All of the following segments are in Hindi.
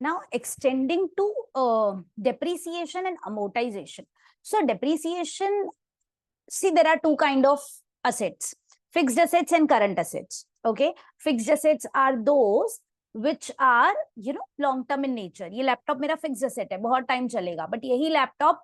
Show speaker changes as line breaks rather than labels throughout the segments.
Now extending to depreciation and amortization. So depreciation, see, there are two kind of assets, fixed assets and current assets. Okay, fixed assets are those which are long term in nature. ये लैपटॉप मेरा फिक्स एसेट है, बहुत टाइम चलेगा, बट यही लैपटॉप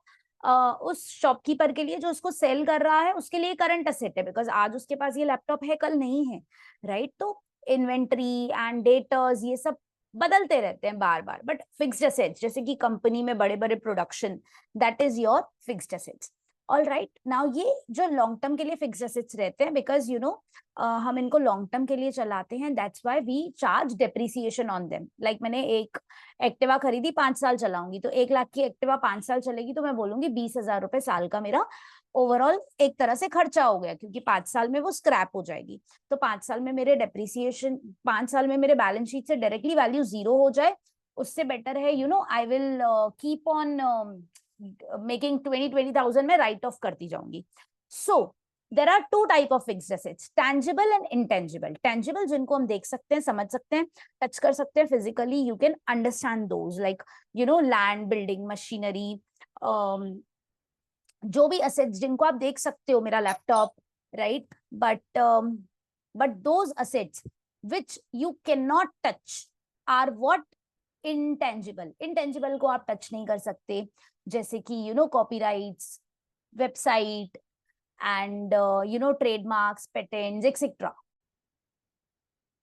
उस शॉपकीपर के लिए जो उसको सेल कर रहा है उसके लिए करंट असेट है, बिकॉज आज उसके पास ये लैपटॉप है, कल नहीं है, राइट? तो इन्वेंट्री एंड डेटर्स ये सब बदलते रहते हैं बार बार, बट फिक्स्ड असेट्स जैसे कि कंपनी में बड़े बड़े production, that is your fixed assets. All right, now ये जो लॉन्ग टर्म के लिए फिक्स्ड एसेट्स रहते हैं, बिकॉज हम इनको लॉन्ग टर्म के लिए चलाते हैं, that's why we charge depreciation on them. Like मैंने एक एक्टिवा खरीदी, 5 साल चलाऊंगी, तो 1 लाख की एक्टिवा 5 साल चलेगी, तो मैं बोलूंगी 20,000 रुपए साल का मेरा ओवरऑल एक तरह से खर्चा हो गया, क्योंकि 5 साल में वो स्क्रैप हो जाएगी. तो 5 साल में मेरे डेप्रिसिएशन, 5 साल में मेरे बैलेंस शीट से डायरेक्टली वैल्यू 0 हो जाए, उससे बेटर है I will keep on making 20,000 में राइट ऑफ करती जाऊंगी. So there are two type of fixed assets, tangible and intangible. Tangible जिनको हम देख सकते हैं, समझ सकते हैं, टच कर सकते हैं physically, you can understand those, like land, building, machinery, जो भी असेट्स जिनको आप देख सकते हो, मेरा laptop, right? But those assets which you can not touch are what? Intangible. Intangible को आप टच नहीं कर सकते, जैसे कि copyrights, website and trademarks, patents, etcetera.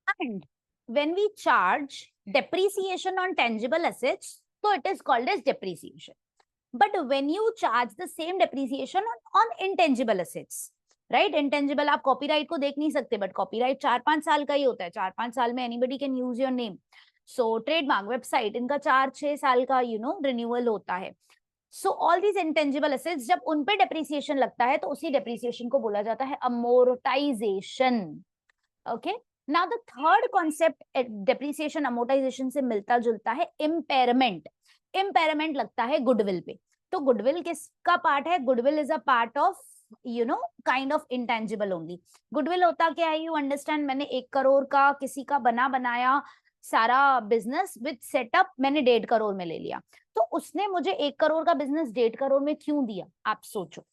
And when we charge depreciation on tangible assets, so it is called as depreciation. But when you charge the same depreciation on intangible assets, right? Intangible आप copyright को देख नहीं सकते, but copyright 4-5 साल का ही होता है, 4-5 साल में anybody can use your name. So trademark, website, इनका 4-6 साल का renewal होता है. So all these intangible assets, जब उन पे depreciation लगता है, तो उसी depreciation को बोला जाता है amortization. Okay. Now the third concept depreciation amortization से मिलता जुलता है impairment. Impairment लगता है गुडविल पे. तो गुडविल किसका पार्ट है? Goodwill is a part of kind of intangible only. Goodwill होता क्या है? यू अंडरस्टैंड, मैंने 1 करोड़ का किसी का बनाया सारा बिजनेस विद सेटअप मैंने 1.5 करोड़ में ले लिया, तो उसने मुझे 1 करोड़ का बिजनेस 1.5 करोड़ में क्यों दिया? आप सोचो.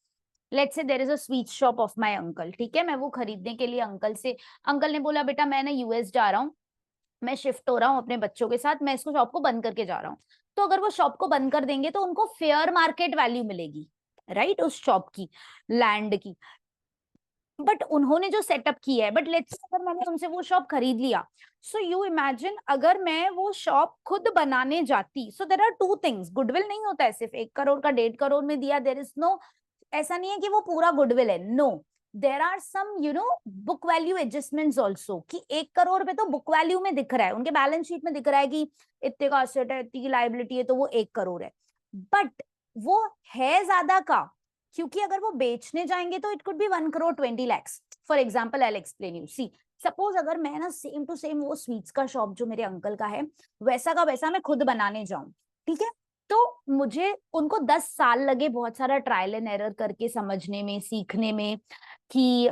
Let's say there is a sweet shop of my uncle, ठीक है, मैं वो खरीदने के लिए अंकल ने बोला, बेटा मैं ना यूएस जा रहा हूँ, मैं शिफ्ट हो रहा हूँ अपने बच्चों के साथ, मैं इसको शॉप को बंद करके जा रहा हूँ. तो अगर वो शॉप को बंद कर देंगे तो उनको फेयर मार्केट वैल्यू मिलेगी, राइट? उस शॉप की, लैंड की. बट उन्होंने जो सेटअप किया है, बट लेट्स अगर मैंने उनसे वो शॉप खरीद लिया, सो यू इमेजिन अगर मैं वो शॉप खुद बनाने जाती, so there are two things. Goodwill नहीं होता है सिर्फ 1 करोड़ का 1.5 करोड़ में दिया, देयर इज नो, ऐसा नहीं है कि वो पूरा गुडविल है, no. There are some book value adjustments also, कि 1 करोड़ पे तो बुक वैल्यू में दिख रहा है, उनके बैलेंस शीट में दिख रहा है कि इतने का असेट है, इतनी की लाइबिलिटी है, तो वो 1 करोड़ है, बट वो है ज्यादा का, क्योंकि अगर वो बेचने जाएंगे तो it could be 1 crore 20 lakhs. For example I explain you. See, suppose अगर मैं ना सेम टू सेम वो स्वीट्स का शॉप जो मेरे अंकल का है, वैसा का वैसा मैं खुद बनाने जाऊं, ठीक है, तो मुझे उनको 10 साल लगे बहुत सारा ट्रायल एंड एरर करके समझने में, सीखने में, कि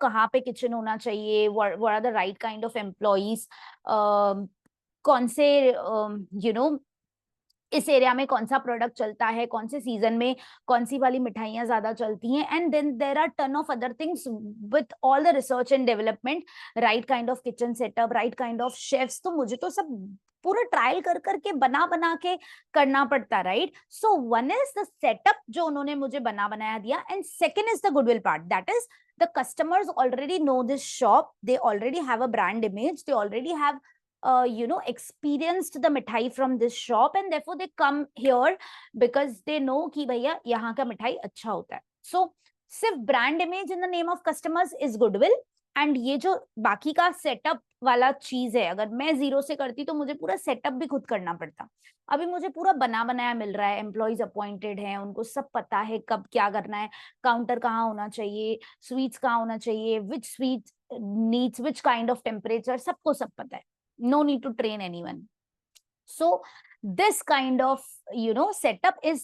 कहाँ पे किचन होना चाहिए, what are the right kind of employees, कौन से इस एरिया में कौन सा प्रोडक्ट चलता है, कौन से सीजन में कौन सी वाली मिठाइयां ज्यादा चलती हैं, and then there are ton of other things with all the research and development, right kind of kitchen setup, right kind of chefs. तो मुझे तो सब पूरा ट्रायल कर करके बना के करना पड़ता, right? So one is the setup जो उन्होंने मुझे बनाया दिया, and second is the goodwill part, that is the customers already know this shop, they already have a brand image, they already have experienced the mithai from this shop, and therefore they come here because they know कि भैया यहाँ का मिठाई अच्छा होता है. So सिर्फ brand image in the name of customers is goodwill, and ये जो बाकी का सेटअप वाला चीज है, अगर मैं जीरो से करती तो मुझे पूरा सेटअप भी खुद करना पड़ता. अभी मुझे पूरा बनाया मिल रहा है, एम्प्लॉइज अपॉइंटेड हैं, उनको सब पता है कब क्या करना है, काउंटर कहाँ होना चाहिए, स्वीट्स कहाँ होना चाहिए, which sweet needs which kind of temperature, सबको सब पता है. No need to train anyone. So this kind of setup is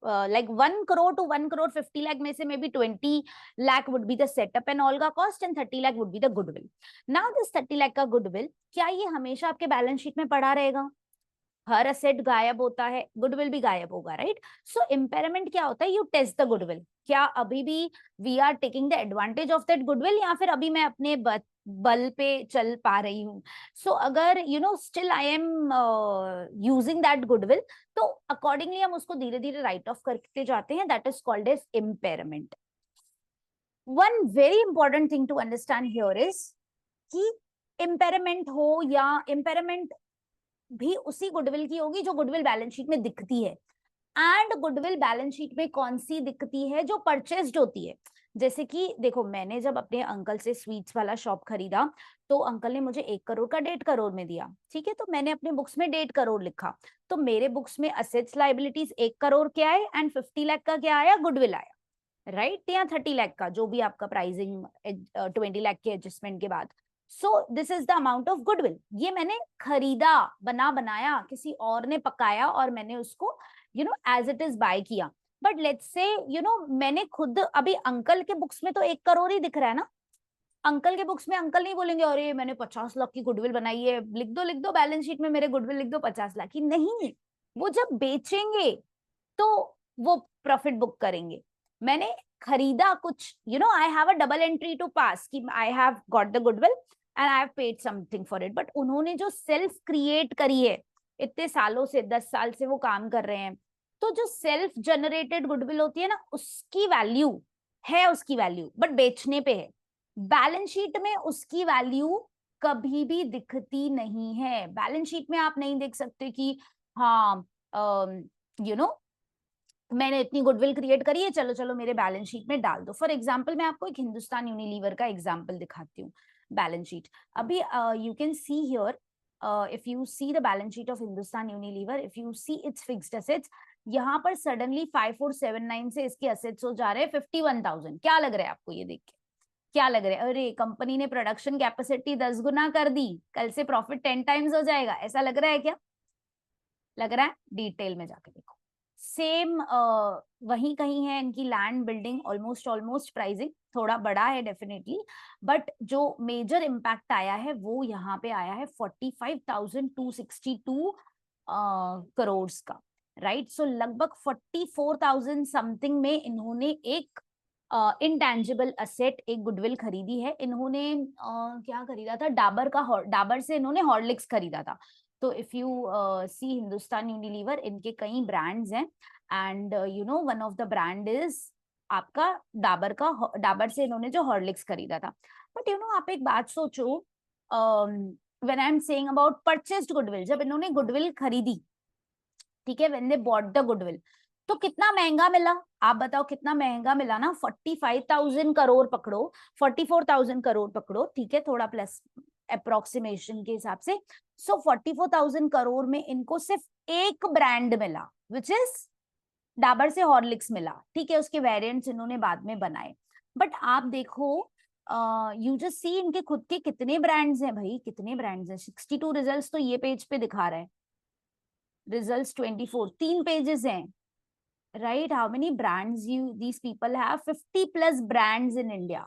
like 1 crore to 1 crore 50 lakh में से maybe 20 lakh would be the setup and all का cost, and 30 lakh would be the goodwill. Now this 30 lakh का goodwill, क्या ये हमेशा आपके बैलेंस शीट में पड़ा रहेगा? हर असेट गायब होता है, गुडविल भी गायब होगा, राइट? सो इम्पेयरमेंट क्या होता है? यू टेस्ट द गुडविल, क्या अभी भी we are taking the advantage of that goodwill, या फिर अभी मैं अपने बल पे चल पा रही हूँ। सो अगर still I am using that goodwill, तो अकॉर्डिंगली हम उसको धीरे धीरे राइट ऑफ करते जाते हैं, that is called as impairment. One very important thing to understand here is कि इम्पेयरमेंट हो या इम्पेयरमेंट भी उसी गुडविल की होगी जो गुडविल बैलेंस शीट में दिखती है। एंड गुडविल बैलेंस शीट में कौन सी दिखती है? जो परचेस्ड होती है। जैसे कि देखो, मैंने जब अपने अंकल से स्वीट्स वाला शॉप खरीदा, तो अंकल ने मुझे 1 करोड़ का 1.5 करोड़ में दिया, ठीक है? तो मैंने अपने बुक्स में 1.5 करोड़ लिखा, तो मेरे बुक्स में असेट्स लाइबिलिटीज 1 करोड़ के आए एंड 50 लाख का क्या आया? गुडविल आया, राइट? या 30 लाख का, जो भी आपका प्राइसिंग 20 लाख के एडजस्टमेंट के बाद। So this is the amount of goodwill. ये मैंने खरीदा, बनाया, किसी और ने पकाया और मैंने उसको एज इट इज बाय किया। बट लेट्स से मैंने खुद, अभी अंकल के बुक्स में तो 1 करोड़ ही दिख रहा है ना। अंकल के बुक्स में अंकल नहीं बोलेंगे अरे मैंने 50 लाख की गुडविल बनाई है, लिख दो बैलेंस शीट में मेरे गुडविल लिख दो 50 लाख की। नहीं, वो जब बेचेंगे तो वो प्रॉफिट बुक करेंगे। मैंने खरीदा कुछ, I have a double entry to pass कि I have got the goodwill and I have paid something for it. But उन्होंने जो सेल्फ क्रिएट करी है, इतने सालों से, 10 साल से वो काम कर रहे हैं, तो जो सेल्फ जनरेटेड गुडविल होती है ना, उसकी वैल्यू है, उसकी वैल्यू बट बेचने पे है। बैलेंस शीट में उसकी वैल्यू कभी भी दिखती नहीं है। बैलेंस शीट में आप नहीं देख सकते कि हाँ मैंने इतनी गुडविल क्रिएट करी है, चलो चलो मेरे बैलेंस शीट में डाल दो। फॉर एग्जांपल मैं आपको एक हिंदुस्तान यूनिलीवर का एग्जांपल दिखाती हूँ। बैलेंस शीट अभी you can see here, if you see the balance sheet of Hindustan Unilever, if you see it's fixed assets, यहाँ पर सडनली 5479 से इसके एसेट्स हो जा रहे हैं 51,000। क्या लग रहा है आपको ये देख के? क्या लग रहा है? अरे कंपनी ने प्रोडक्शन कैपेसिटी 10 गुना कर दी, कल से प्रॉफिट 10 टाइम्स हो जाएगा, ऐसा लग रहा है क्या? लग रहा है? डिटेल में जाके देखो। सेम वही कहीं है इनकी लैंड बिल्डिंग, ऑलमोस्ट प्राइसिंग थोड़ा बड़ा है डेफिनेटली, बट जो मेजर इम्पैक्ट आया है वो यहाँ पे आया है 45,262 करोड़ का, राइट? सो लगभग 44,000 समथिंग में इन्होंने एक इनटैंजिबल असेट, एक गुडविल खरीदी है। इन्होंने क्या खरीदा था? डाबर से इन्होंने हॉर्लिक्स खरीदा था। तो if you see Hindustan Unilever, इनके कई ब्रांड्स हैं and one of the brand is आपका डाबर से इन्होंने जो हॉर्लिक्स खरीदा था। बट आप एक बात सोचो, when I am saying about purchased goodwill, जब इन्होंने गुडविल खरीदी, ठीक है, when they bought the goodwill, तो कितना महंगा मिला? आप बताओ कितना महंगा मिला ना? 45,000 करोड़ पकड़ो, 44,000 करोड़ पकड़ो, ठीक है, थोड़ा प्लस अप्रोक्सीमेशन के हिसाब से। सो 44,000 करोड़ में इनको सिर्फ एक ब्रांड मिला, विच इज डाबर से हॉर्लिक्स मिला, ठीक है? उसके वेरिएंट्स इन्होंने बाद में बनाए। बट आप देखो, यू जस्ट सी इनके खुद के कितने ब्रांड्स हैं भाई, कितने ब्रांड्स हैं? 62 रिजल्ट्स तो ये पेज पे दिखा रहा है, रिजल्ट्स 24, 3 पेजेस हैं, right? How many brands these people have? 50 plus brands in India,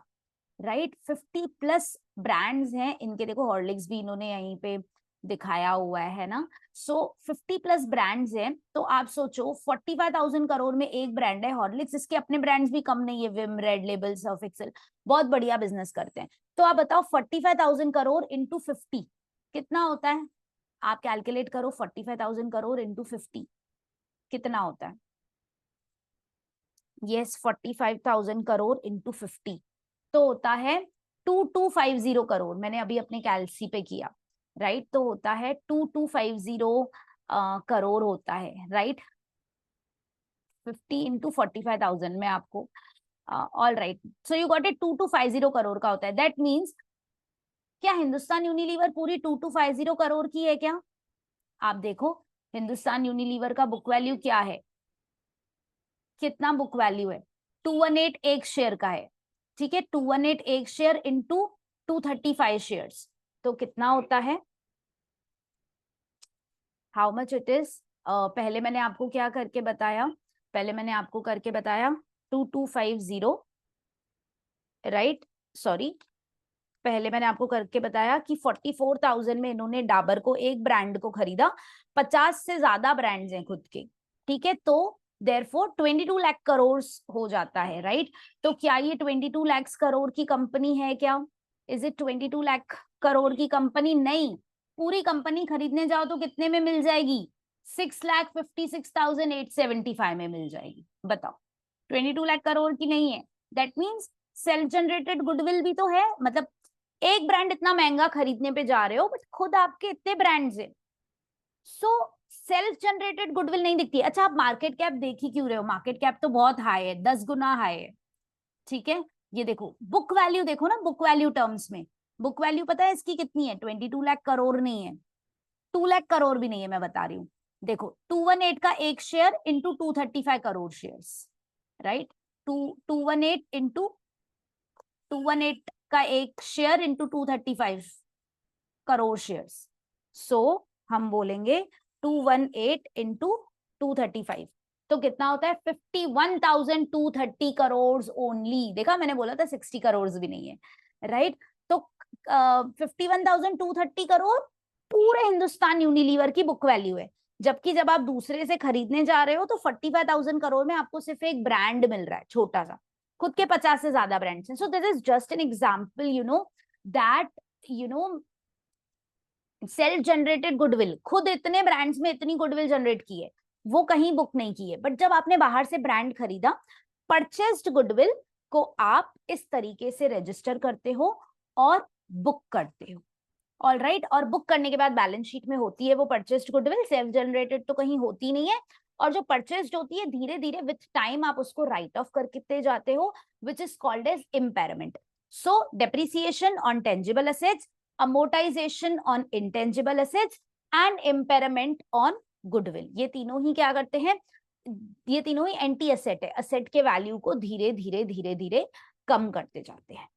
right? 50 plus brands हैं इनके। देखो हॉर्लिक्स भी इन्होंने यहीं पे दिखाया हुआ है ना। सो 50 प्लस ब्रांड्स हैं, तो आप सोचो 45,000 करोड़ में एक ब्रांड है हॉर्लिक्स, इसके अपने ब्रांड्स भी कम नहीं है, Vim, red label, surf excel, बहुत बढ़िया बिजनेस करते हैं। तो आप बताओ 45,000 करोड़ इंटू 50 कितना होता है? आप कैलकुलेट करो, 45,000 करोड़ इंटू 50 कितना होता है? यस, 45,000 करोड़ इंटू 50 तो होता है 2250 करोड़। मैंने अभी अपने कैलसी पे किया, राइट? तो होता है 2250 करोड़ होता है, राइट? 50 इंटू 45,000 में आपको, all right, so you got it, 2250 crore का होता है। दैट मीन्स क्या हिंदुस्तान यूनिलीवर पूरी 2250 करोड़ की है क्या? आप देखो हिंदुस्तान यूनिलीवर का बुक वैल्यू क्या है, कितना बुक वैल्यू है? 218 एक शेयर का है, ठीक है? 218 एक शेयर इंटू 235 शेयर्स, तो कितना होता है? How much it is? पहले मैंने आपको क्या करके बताया? पहले मैंने आपको करके बताया 2250, राइट? सॉरी, पहले मैंने आपको करके बताया कि 44,000 में इन्होंने डाबर को एक ब्रांड को खरीदा, 50 से ज्यादा ब्रांड्स हैं खुद के, ठीक है, तो देयरफॉर 22 लाख करोड़ हो जाता है, राइट। तो क्या ये 22 लाख करोड़ की कंपनी है क्या? इज इट 22 लाख करोड़ की कंपनी? नहीं, पूरी कंपनी खरीदने जाओ तो कितने में मिल जाएगी? 6,56,875 में मिल जाएगी। बताओ, 22 लाख करोड़ की नहीं है। That means self generated goodwill भी तो है, मतलब एक ब्रांड इतना महंगा खरीदने पे जा रहे हो बट खुद आपके इतने ब्रांड्स हैं, सो सेल्फ जनरेटेड गुडविल नहीं दिखती। अच्छा, आप मार्केट कैप देख ही क्यों रहे हो? मार्केट कैप तो बहुत हाई है, 10 गुना हाई है, ठीक है। ये देखो, बुक वैल्यू देखो ना, बुक वैल्यू टर्म्स में, बुक वैल्यू पता है इसकी कितनी है? 22 लाख करोड़ नहीं है, 2 लाख करोड़ भी नहीं है, मैं बता रही हूँ। देखो, 218 का एक share into 235 crore shares, right. 218 into 218 का एक शेयर इंटू 235 करोड़ शेयर्स, सो हम बोलेंगे 218 इंटू 235, तो कितना होता है? 51,230 करोड़ ओनली। देखा, मैंने बोला था 60 करोड़ भी नहीं है, राइट। तो 51,230 करोड़ पूरे हिंदुस्तान यूनिलीवर की बुक वैल्यू है, जबकि जब आप दूसरे से खरीदने जा रहे हो तो 45,000 करोड़ में आपको सिर्फ एक ब्रांड मिल रहा है, छोटा सा, खुद के 50 से ज्यादा ब्रांड्स हैं। So this is just an example, that self generated goodwill, खुद इतने ब्रांड्स में इतनी गुडविल जनरेट की है, वो कहीं बुक नहीं की है। बट जब आपने बाहर से ब्रांड खरीदा, परचेस्ड गुडविल को आप इस तरीके से रजिस्टर करते हो और बुक करते हो, ऑल राइट। और बुक करने के बाद बैलेंस शीट में होती है वो परचेस्ड गुडविल, सेल्फ जनरेटेड तो कहीं होती नहीं है। और जो परचेस्ड होती है, धीरे धीरे विथ टाइम आप उसको राइट ऑफ करते जाते हो, which is called as impairment. So depreciation on tangible assets, amortization on intangible assets and impairment on goodwill, ये तीनों ही क्या करते हैं? ये तीनों ही एंटी एसेट है, एसेट के वैल्यू को धीरे धीरे धीरे धीरे कम करते जाते हैं।